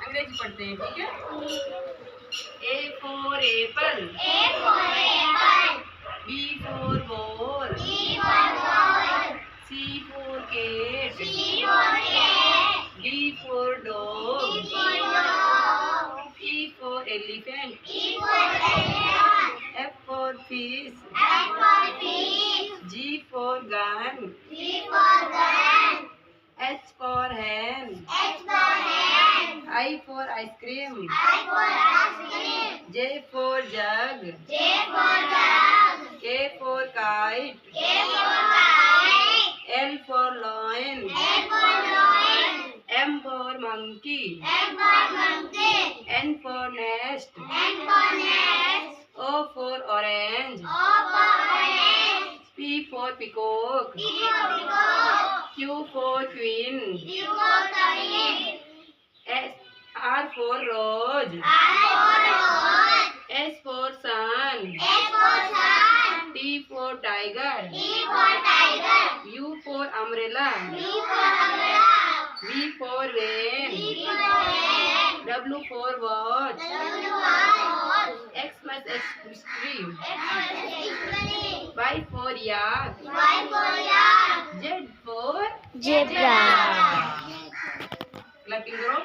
अंग्रेजी पढ़ते हैं, ठीक है। A for apple, B for ball, C for cat, D for dog, E for elephant, F for fish, G for gun, H for hen, I for ice cream, J for jug, K for kite, L for lion, M for monkey, N for nest, O for orange, P for peacock, Q for queen, R for rose, S for sun, T for tiger, U for umbrella, V for van, W for watch, X plus X tree, Y for yak, Z for Zebra. clapping karo.